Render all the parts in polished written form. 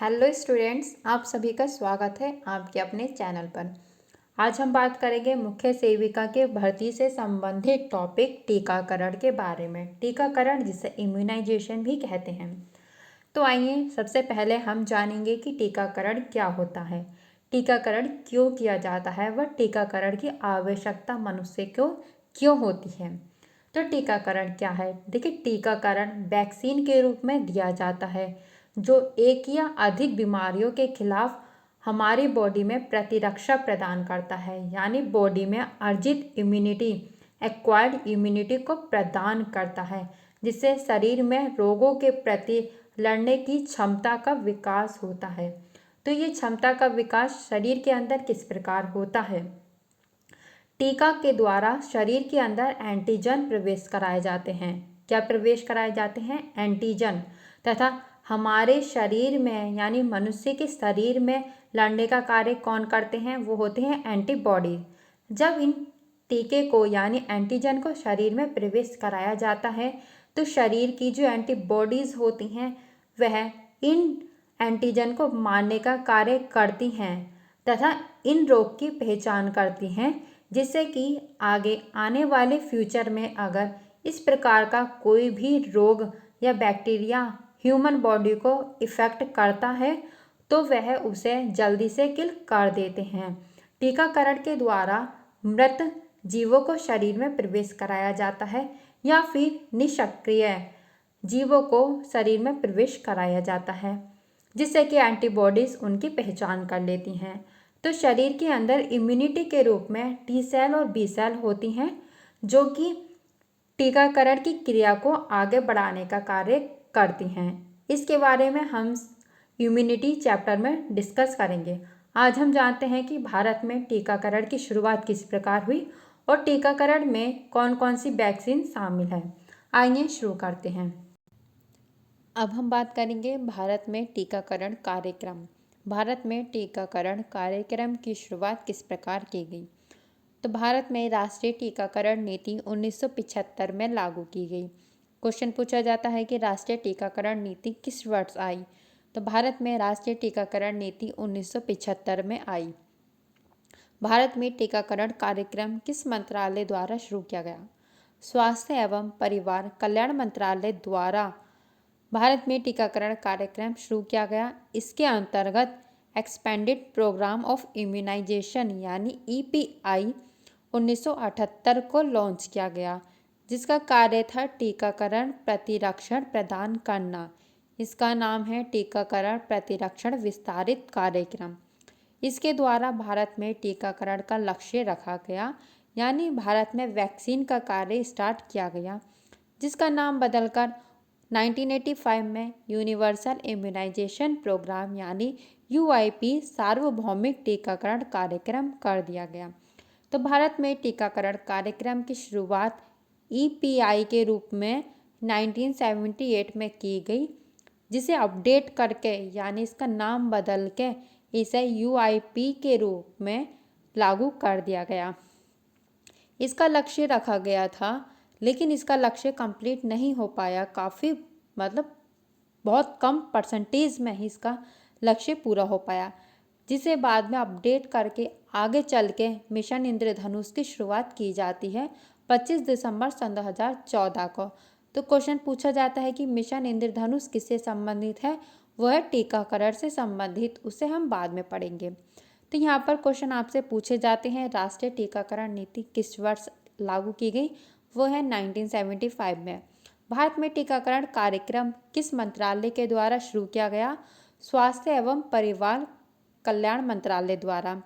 Hello students, आप सभी का स्वागत है आपके अपने चैनल पर। आज हम बात करेंगे मुख्य सेविका के भर्ती से संबंधित टॉपिक टीकाकरण के बारे में। टीकाकरण जिसे इम्यूनाइजेशन भी कहते हैं। तो आइए सबसे पहले हम जानेंगे कि टीकाकरण क्या होता है, टीकाकरण क्यों किया जाता है, व टीकाकरण की आवश्यकता मनुष्य को क्यों होती है। तो टीकाकरण क्या है? देखिए, टीकाकरण वैक्सीन के रूप में दिया जाता है जो एक या अधिक बीमारियों के खिलाफ हमारी बॉडी में प्रतिरक्षा प्रदान करता है, यानी बॉडी में अर्जित इम्यूनिटी, एक्वायर्ड इम्यूनिटी को प्रदान करता है, जिससे शरीर में रोगों के प्रति लड़ने की क्षमता का विकास होता है। तो ये क्षमता का विकास शरीर के अंदर किस प्रकार होता है? टीका के द्वारा शरीर के अंदर एंटीजन प्रवेश कराए जाते हैं। क्या प्रवेश कराए जाते हैं? एंटीजन। तथा हमारे शरीर में यानी मनुष्य के शरीर में लड़ने का कार्य कौन करते हैं? वो होते हैं एंटीबॉडी। जब इन टीके को यानी एंटीजन को शरीर में प्रवेश कराया जाता है तो शरीर की जो एंटीबॉडीज होती हैं वह इन एंटीजन को मारने का कार्य करती हैं तथा इन रोग की पहचान करती हैं, जिससे कि आगे आने वाले फ्यूचर में अगर इस प्रकार का कोई भी रोग या बैक्टीरिया ह्यूमन बॉडी को इफ़ेक्ट करता है तो वह उसे जल्दी से किल कर देते हैं। टीकाकरण के द्वारा मृत जीवों को शरीर में प्रवेश कराया जाता है या फिर निष्क्रिय जीवों को शरीर में प्रवेश कराया जाता है, जिससे कि एंटीबॉडीज़ उनकी पहचान कर लेती हैं। तो शरीर के अंदर इम्यूनिटी के रूप में टी सेल और बी सेल होती हैं जो कि टीकाकरण की क्रिया को आगे बढ़ाने का कार्य करती हैं। इसके बारे में हम इम्यूनिटी चैप्टर में डिस्कस करेंगे। आज हम जानते हैं कि भारत में टीकाकरण की शुरुआत किस प्रकार हुई और टीकाकरण में कौन कौन सी वैक्सीन शामिल है। आइए शुरू करते हैं। अब हम बात करेंगे भारत में टीकाकरण कार्यक्रम। भारत में टीकाकरण कार्यक्रम की शुरुआत किस प्रकार की गई? तो भारत में राष्ट्रीय टीकाकरण नीति 1975 में लागू की गई। क्वेश्चन पूछा जाता है कि राष्ट्रीय टीकाकरण नीति किस वर्ष आई? तो भारत में राष्ट्रीय टीकाकरण नीति 1975 में आई। भारत में टीकाकरण कार्यक्रम किस मंत्रालय द्वारा शुरू किया गया? स्वास्थ्य एवं परिवार कल्याण मंत्रालय द्वारा भारत में टीकाकरण कार्यक्रम शुरू किया गया। इसके अंतर्गत एक्सपेंडेड प्रोग्राम ऑफ इम्यूनाइजेशन यानी EPI 1978 को लॉन्च किया गया, जिसका कार्य था टीकाकरण प्रतिरक्षण प्रदान करना। इसका नाम है टीकाकरण प्रतिरक्षण विस्तारित कार्यक्रम। इसके द्वारा भारत में टीकाकरण का लक्ष्य रखा गया, यानी भारत में वैक्सीन का कार्य स्टार्ट किया गया, जिसका नाम बदलकर 1985 में यूनिवर्सल इम्यूनाइजेशन प्रोग्राम यानी UIP सार्वभौमिक टीकाकरण कार्यक्रम कर दिया गया। तो भारत में टीकाकरण कार्यक्रम की शुरुआत EPI के रूप में 1978 में की गई, जिसे अपडेट करके यानी इसका नाम बदल के इसे UIP के रूप में लागू कर दिया गया। इसका लक्ष्य रखा गया था, लेकिन इसका लक्ष्य कंप्लीट नहीं हो पाया। काफ़ी बहुत कम परसेंटेज में ही इसका लक्ष्य पूरा हो पाया, जिसे बाद में अपडेट करके आगे चल के मिशन इंद्रधनुष की शुरुआत की जाती है 25 दिसंबर सन 2014 को। तो क्वेश्चन पूछा जाता है कि मिशन इंद्रधनुष किससे संबंधित है? वह टीकाकरण से संबंधित, उसे हम बाद में पढ़ेंगे। तो यहाँ पर क्वेश्चन आपसे पूछे जाते हैं राष्ट्रीय टीकाकरण नीति किस वर्ष लागू की गई? वो है 1975 में। भारत में टीकाकरण कार्यक्रम किस मंत्रालय के द्वारा शुरू किया गया? स्वास्थ्य एवं परिवार कल्याण मंत्रालय द्वारा।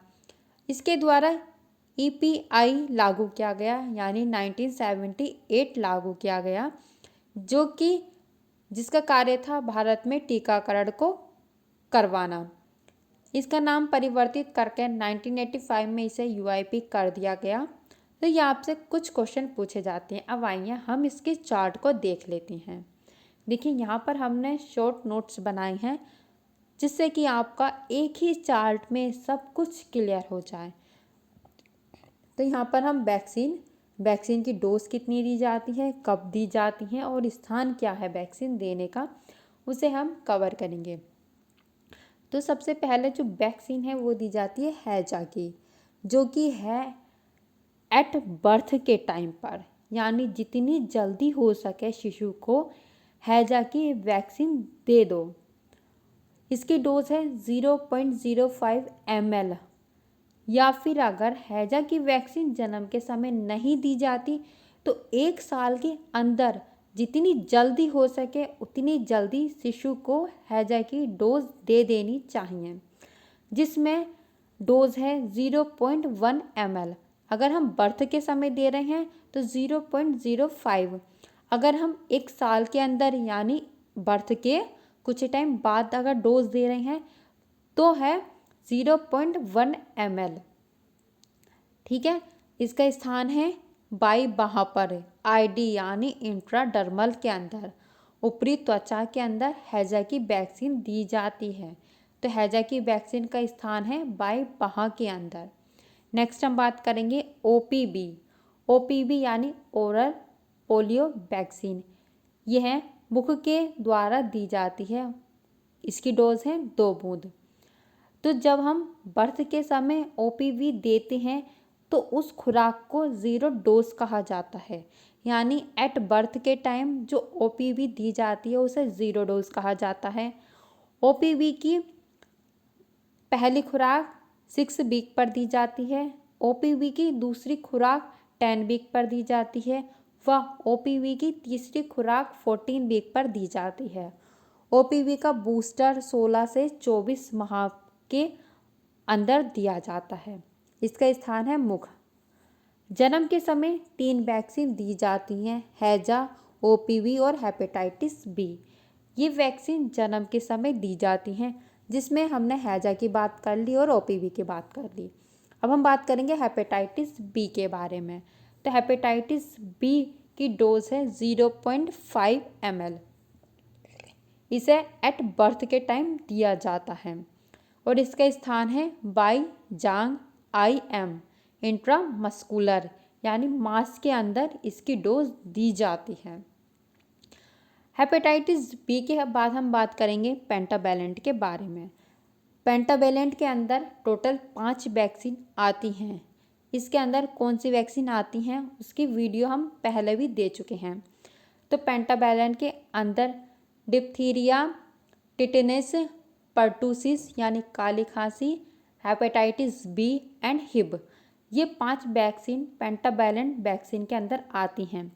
इसके द्वारा EPI लागू किया गया, यानी 1978 लागू किया गया, जो कि जिसका कार्य था भारत में टीकाकरण को करवाना। इसका नाम परिवर्तित करके 1985 में इसे UIP कर दिया गया। तो ये आपसे कुछ क्वेश्चन पूछे जाते हैं। अब आइए हम इसके चार्ट को देख लेते हैं। देखिए, यहाँ पर हमने शॉर्ट नोट्स बनाए हैं, जिससे कि आपका एक ही चार्ट में सब कुछ क्लियर हो जाए। तो यहाँ पर हम वैक्सीन की डोज कितनी दी जाती है, कब दी जाती है और स्थान क्या है वैक्सीन देने का, उसे हम कवर करेंगे। तो सबसे पहले जो वैक्सीन है वो दी जाती है हैजा की, जो कि है एट बर्थ के टाइम पर, यानी जितनी जल्दी हो सके शिशु को हैजा की वैक्सीन दे दो। इसकी डोज है 0.05 ml। या फिर अगर हैजा की वैक्सीन जन्म के समय नहीं दी जाती तो 1 साल के अंदर जितनी जल्दी हो सके उतनी जल्दी शिशु को हैजा की डोज दे देनी चाहिए, जिसमें डोज है 0.1 ml। अगर हम बर्थ के समय दे रहे हैं तो 0.05। अगर हम 1 साल के अंदर यानी बर्थ के कुछ टाइम बाद अगर डोज दे रहे हैं तो है 0.1 ml। ठीक है, इसका स्थान है बाई बाह पर, आईडी यानी इंट्राडर्मल के अंदर, ऊपरी त्वचा के अंदर हैजा की वैक्सीन दी जाती है। तो हैजा की वैक्सीन का स्थान है बाई बाह के अंदर। नेक्स्ट हम बात करेंगे ओपीवी। ओपीवी यानी ओरल पोलियो वैक्सीन। यह मुख के द्वारा दी जाती है। इसकी डोज है 2 बूंद। तो जब हम बर्थ के समय ओपीवी देते हैं तो उस खुराक को 0 डोज कहा जाता है, यानी एट बर्थ के टाइम जो ओपीवी दी जाती है उसे 0 डोज कहा जाता है। ओपीवी की पहली खुराक 6 वीक पर दी जाती है। ओपीवी की दूसरी खुराक 10 वीक पर दी जाती है व ओपीवी की तीसरी खुराक 14 वीक पर दी जाती है। ओपीवी का बूस्टर 16 से 24 माह के अंदर दिया जाता है। इसका स्थान है मुख। जन्म के समय 3 वैक्सीन दी जाती हैं, हैजा, ओपीवी और हेपेटाइटिस बी। ये वैक्सीन जन्म के समय दी जाती हैं, जिसमें हमने हैजा की बात कर ली और ओपीवी की बात कर ली। अब हम बात करेंगे हेपेटाइटिस बी के बारे में। तो हेपेटाइटिस बी की डोज है 0.5 ml। इसे एट बर्थ के टाइम दिया जाता है और इसका स्थान है बाई जांग IM इंट्रामस्कुलर, यानी मांस के अंदर इसकी डोज दी जाती है। हेपेटाइटिस बी के बाद हम बात करेंगे पेंटावैलेंट के बारे में। पेंटावैलेंट के अंदर टोटल 5 वैक्सीन आती हैं। इसके अंदर कौन सी वैक्सीन आती हैं उसकी वीडियो हम पहले भी दे चुके हैं। तो पेंटावैलेंट के अंदर डिप्थीरिया, टिटेनस, पर्टूसिस यानी काली खांसी, हेपेटाइटिस बी एंड हिब, ये 5 वैक्सीन पेंटावैलेंट वैक्सीन के अंदर आती हैं।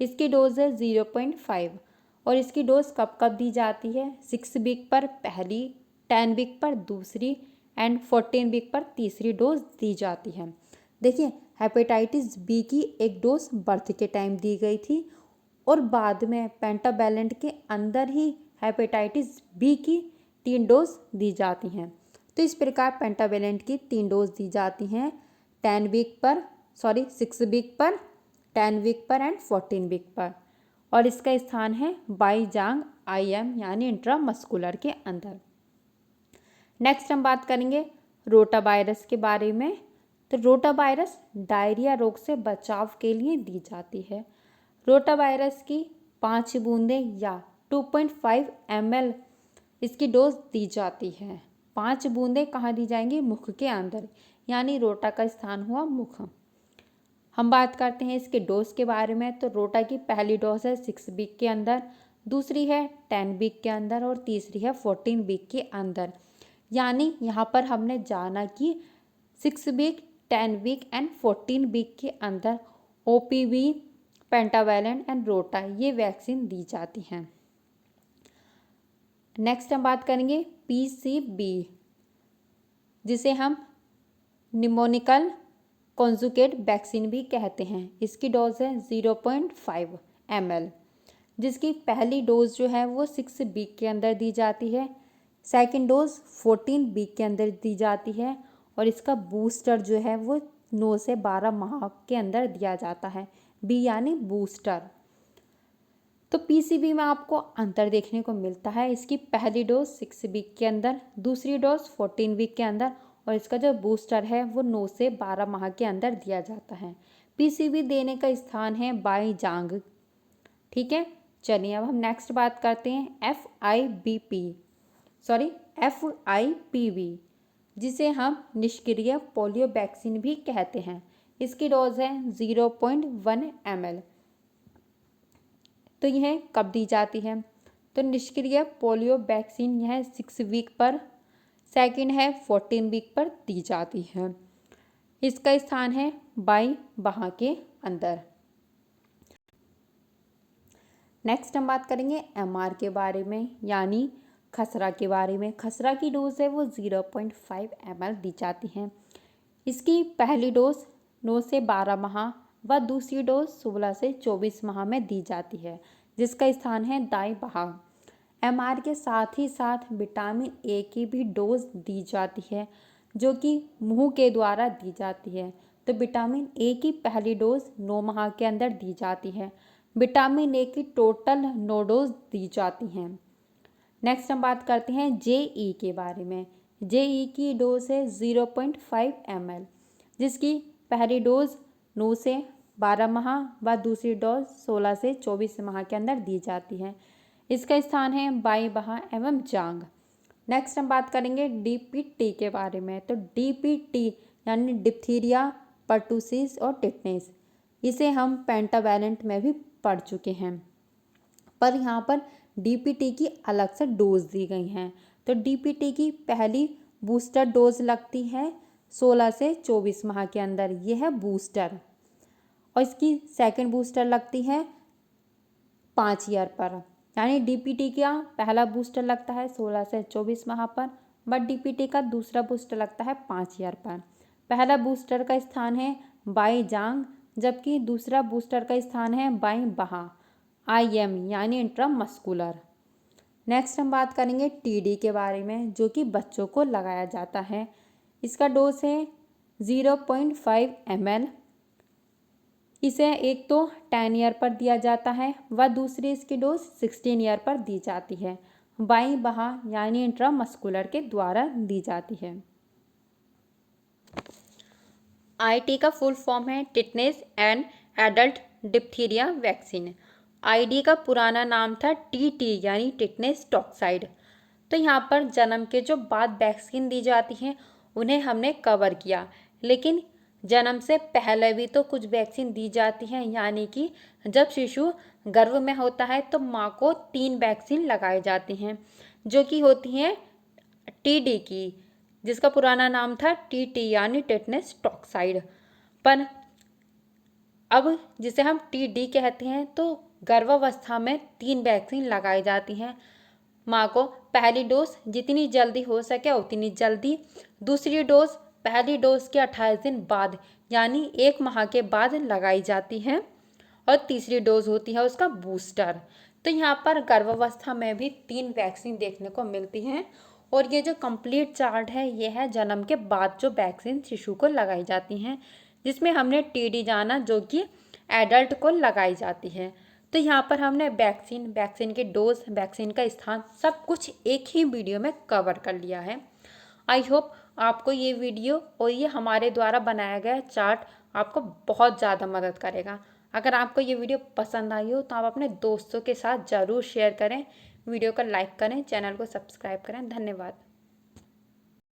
इसकी डोज है 0.5 और इसकी डोज कब कब दी जाती है? 6 वीक पर पहली, 10 वीक पर दूसरी एंड 14 वीक पर तीसरी डोज दी जाती है। देखिए, हेपेटाइटिस बी की एक डोज बर्थ के टाइम दी गई थी और बाद में पेंटावैलेंट के अंदर ही हेपेटाइटिस बी की 3 डोज दी जाती हैं। तो इस प्रकार पेंटावैलेंट की 3 डोज दी जाती हैं 6 वीक पर, 10 वीक पर एंड 14 वीक पर, और इसका स्थान है बाईजांग IM यानी इंट्रामस्कुलर के अंदर। नेक्स्ट हम बात करेंगे रोटा वायरस के बारे में। तो रोटा वायरस डायरिया रोग से बचाव के लिए दी जाती है। रोटा वायरस की 5 बूंदें या 2.5 ml इसकी डोज दी जाती है। 5 बूंदें कहाँ दी जाएंगी? मुख के अंदर, यानी रोटा का स्थान हुआ मुख। हम बात करते हैं इसके डोज के बारे में। तो रोटा की पहली डोज है 6 वीक के अंदर, दूसरी है 10 वीक के अंदर और तीसरी है 14 वीक के अंदर। यानी यहाँ पर हमने जाना कि 6 वीक, 10 वीक एंड 14 वीक के अंदर OPV, पेंटावैलेंट एंड रोटा ये वैक्सीन दी जाती हैं। नेक्स्ट हम बात करेंगे PCV, जिसे हम निमोनिकल कॉन्जुगेट वैक्सीन भी कहते हैं। इसकी डोज है 0.5 ml, जिसकी पहली डोज जो है वो 6 वीक के अंदर दी जाती है, सेकेंड डोज 14 वीक के अंदर दी जाती है और इसका बूस्टर जो है वो 9 से 12 माह के अंदर दिया जाता है। बी यानी बूस्टर। तो PCV में आपको अंतर देखने को मिलता है। इसकी पहली डोज 6 वीक के अंदर, दूसरी डोज 14 वीक के अंदर और इसका जो बूस्टर है वो 9 से 12 माह के अंदर दिया जाता है। PCV देने का स्थान है बाईजांग। ठीक है, चलिए अब हम नेक्स्ट बात करते हैं FIBP। FIPV, जिसे हम निष्क्रिय पोलियो वैक्सीन भी कहते हैं। इसकी डोज है 0.1 ml। तो यह कब दी जाती है? तो निष्क्रिय पोलियो वैक्सीन यह 6 वीक पर, सेकंड है 14 वीक पर दी जाती है। इसका स्थान है बाईं बाह के अंदर। नेक्स्ट हम बात करेंगे MR के बारे में, यानी खसरा के बारे में। खसरा की डोज है वो 0.5 ml दी जाती है। इसकी पहली डोज 9 से 12 माह व दूसरी डोज 16 से 24 माह में दी जाती है, जिसका स्थान है दाईं बाह। MR के साथ ही साथ विटामिन A की भी डोज दी जाती है, जो कि मुंह के द्वारा दी जाती है। तो विटामिन A की पहली डोज 9 माह के अंदर दी जाती है। विटामिन A की टोटल 9 डोज दी जाती हैं। नेक्स्ट हम बात करते हैं JE के बारे में। JE की डोज है 0.5 ml, जिसकी पहली डोज 9 से 12 माह व दूसरी डोज 16 से 24 माह के अंदर दी जाती है। इसका स्थान है बाईं बाह एवं जांघ। नेक्स्ट हम बात करेंगे DPT के बारे में। तो DPT यानी डिप्थीरिया, पर्टूसिस और टिटनेस, इसे हम पेंटावैलेंट में भी पढ़ चुके हैं, पर यहाँ पर DPT की अलग से डोज दी गई हैं। तो DPT की पहली बूस्टर डोज लगती है 16 से 24 माह के अंदर, यह है बूस्टर, और इसकी सेकंड बूस्टर लगती है 5 ईयर पर। यानी DPT का पहला बूस्टर लगता है 16 से 24 माह पर, बट DPT का दूसरा बूस्टर लगता है 5 ईयर पर। पहला बूस्टर का स्थान है बाईं जांघ, जबकि दूसरा बूस्टर का स्थान है बाईं बाह, IM यानी इंट्रामस्कुलर। नेक्स्ट हम बात करेंगे TD के बारे में, जो कि बच्चों को लगाया जाता है। इसका डोज है 0.5 ml। इसे एक तो 10 ईयर पर दिया जाता है व दूसरी इसकी डोज 16 ईयर पर दी जाती है। बाईं बाह यानी इंट्रामस्कुलर के द्वारा दी जाती है। IT का फुल फॉर्म है tetanus and adult diphtheria vaccine. ID का पुराना नाम था TT यानी टिटनेस टॉक्साइड। तो यहाँ पर जन्म के जो बाद वैक्सीन दी जाती हैं उन्हें हमने कवर किया, लेकिन जन्म से पहले भी तो कुछ वैक्सीन दी जाती हैं, यानी कि जब शिशु गर्भ में होता है तो माँ को 3 वैक्सीन लगाई जाती हैं, जो कि होती हैं TD की, जिसका पुराना नाम था TT यानी टिटनेस टॉक्साइड। पर अब जिसे हम TD कहते हैं, तो गर्भावस्था में 3 वैक्सीन लगाई जाती हैं। माँ को पहली डोज जितनी जल्दी हो सके उतनी जल्दी, दूसरी डोज पहली डोज के 28 दिन बाद यानी 1 माह के बाद लगाई जाती है, और तीसरी डोज होती है उसका बूस्टर। तो यहाँ पर गर्भावस्था में भी 3 वैक्सीन देखने को मिलती हैं, और ये जो कंप्लीट चार्ट है ये है जन्म के बाद जो वैक्सीन शिशु को लगाई जाती हैं, जिसमें हमने TD जाना जो कि एडल्ट को लगाई जाती है। तो यहाँ पर हमने वैक्सीन के डोज, वैक्सीन का स्थान, सब कुछ एक ही वीडियो में कवर कर लिया है। आई होप आपको ये वीडियो और ये हमारे द्वारा बनाया गया चार्ट आपको बहुत ज़्यादा मदद करेगा। अगर आपको ये वीडियो पसंद आई हो तो आप अपने दोस्तों के साथ ज़रूर शेयर करें, वीडियो को लाइक करें, चैनल को सब्सक्राइब करें। धन्यवाद।